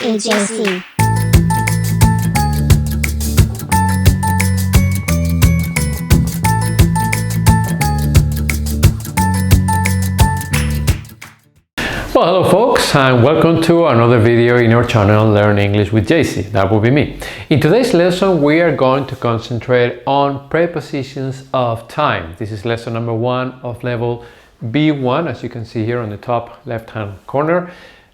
with JC. Well, hello folks, and welcome to another video in our channel Learn English with JC. That will be me. In today's lesson we are going to concentrate on prepositions of time. This is lesson number 1 of level B1, as you can see here on the top left hand corner,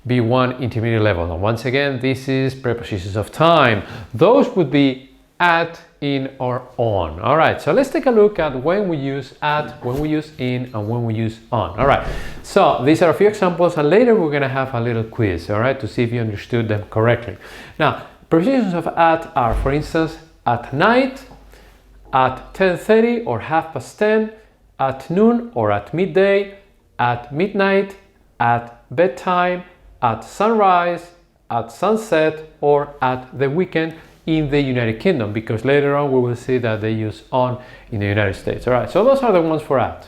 B1 intermediate level. And once again, this is prepositions of time. Those would be at, in, or on. All right, so let's take a look at when we use at, when we use in, and when we use on. All right, so these are a few examples, and later we're going to have a little quiz, all right, to see if you understood them correctly. Now, prepositions of at are, for instance, at night, at 10:30 or 10:30, at noon or at midday, at midnight, at bedtime, at sunrise, at sunset, or at the weekend in the United Kingdom, because later on we will see that they use on in the United States. All right, so those are the ones for at.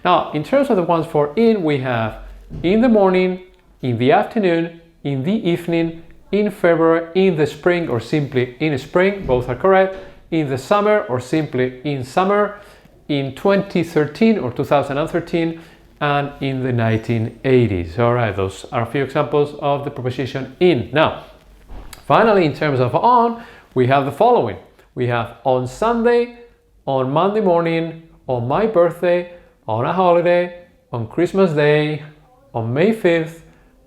Now, in terms of the ones for in, we have in the morning, in the afternoon, in the evening, in February, in the spring, or simply in spring, both are correct, in the summer, or simply in summer, in 2013 or 2013, and in the 1980s. All right, those are a few examples of the preposition in. Now, finally, in terms of on, we have the following. We have on Sunday, on Monday morning, on my birthday, on a holiday, on Christmas Day, on May 5th,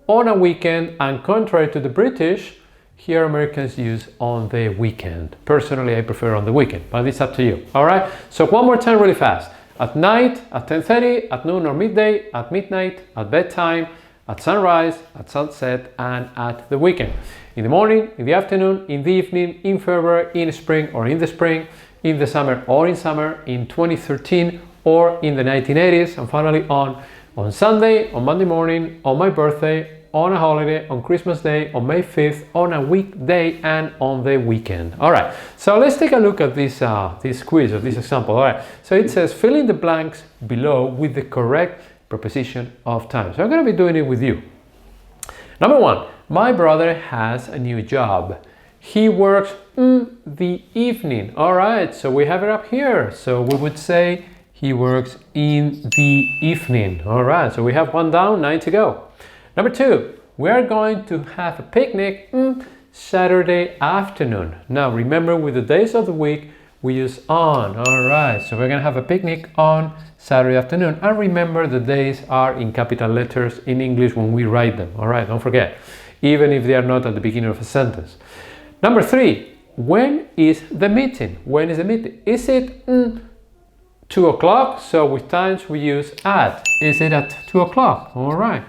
on a weekend, and contrary to the British, here Americans use on the weekend. Personally, I prefer on the weekend, but it's up to you. All right, so one more time really fast. At night, at 10:30, at noon or midday, at midnight, at bedtime, at sunrise, at sunset, and at the weekend. In the morning, in the afternoon, in the evening, in February, in spring or in the spring, in the summer or in summer, in 2013 or in the 1980s, and finally on Sunday, on Monday morning, on my birthday, on a holiday, on Christmas Day, on May 5th, on a weekday, and on the weekend. All right, so let's take a look at this quiz or this example. All right, so it says fill in the blanks below with the correct preposition of time. So I'm going to be doing it with you. Number 1, my brother has a new job. He works in the evening. All right, so we have it up here. So we would say he works in the evening. All right, so we have 1 down, 9 to go. Number 2, we are going to have a picnic Saturday afternoon. Now remember, with the days of the week, we use on. All right, so we're going to have a picnic on Saturday afternoon. And remember, the days are in capital letters in English when we write them. All right, don't forget, even if they are not at the beginning of a sentence. Number 3, when is the meeting? When is the meeting? Is it 2 o'clock? So with times we use at. Is it at 2 o'clock? All right.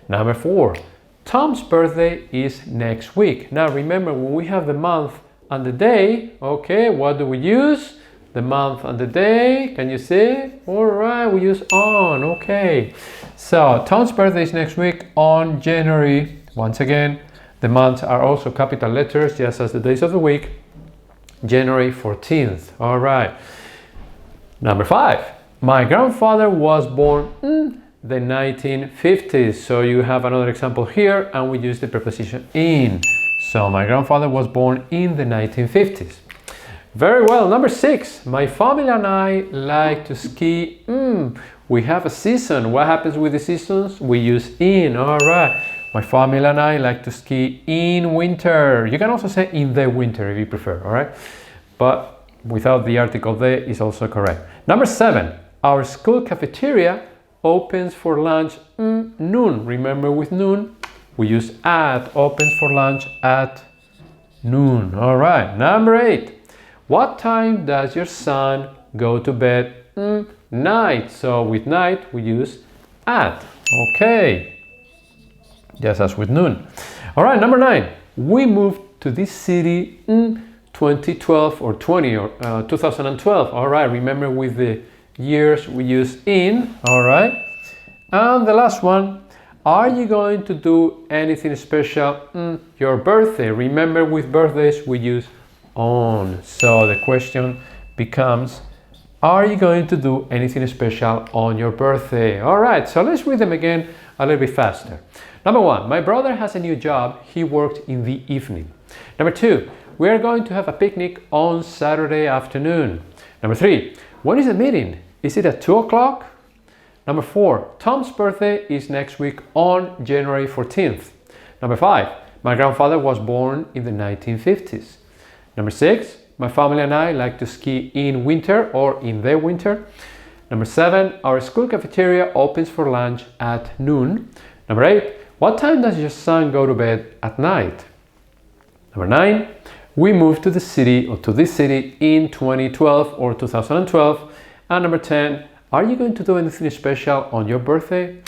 Number 4, Tom's birthday is next week. Now remember, when we have the month and the day, okay, what do we use? The month and the day, can you see? All right, we use on, okay. So Tom's birthday is next week on January. Once again, the months are also capital letters, just as the days of the week. January 14th, all right. Number 5, my grandfather was born in the 1950s. So you have another example here, and we use the preposition in. So my grandfather was born in the 1950s. Very well. Number 6, my family and I like to ski. We have a season. What happens with the seasons? We use in. All right. My family and I like to ski in winter. You can also say in the winter if you prefer. All right. But without the article the is also correct. Number 7, our school cafeteria opens for lunch noon. Remember, with noon we use at. Opens for lunch at noon. All right. Number 8, what time does your son go to bed? Night. So with night we use at. Okay, just as with noon. All right. Number 9, we moved to this city in 2012 or 2012. All right. Remember, with the years we use in. All right. And the last one, are you going to do anything special your birthday? Remember, with birthdays we use on. So the question becomes, are you going to do anything special on your birthday? All right, so let's read them again a little bit faster. Number 1, my brother has a new job. He worked in the evening. Number 2, we are going to have a picnic on Saturday afternoon. Number 3, when is the meeting? Is it at 2 o'clock? Number 4, Tom's birthday is next week on January 14th. Number 5, my grandfather was born in the 1950s. Number 6, my family and I like to ski in winter or in the winter. Number 7, our school cafeteria opens for lunch at noon. Number 8, what time does your son go to bed at night? Number 9, we moved to the city or to this city in 2012 or 2012. And number 10, are you going to do anything special on your birthday?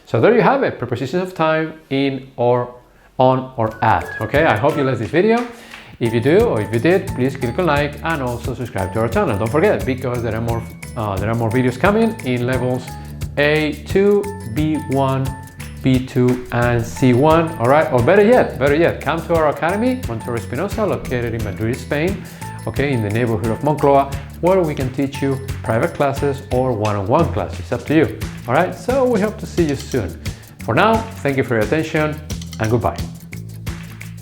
So there you have it, prepositions of time, in or on or at. Okay, I hope you liked this video. If you do, or if you did, please click on like and also subscribe to our channel. Don't forget, because there are more videos coming in levels A2, B1, B2 and C1. All right, or better yet, come to our academy, Montero Espinosa, located in Madrid, Spain, okay, in the neighborhood of Moncloa, where we can teach you private classes or one-on-one classes. It's up to you. All right, so we hope to see you soon. For now, thank you for your attention and goodbye.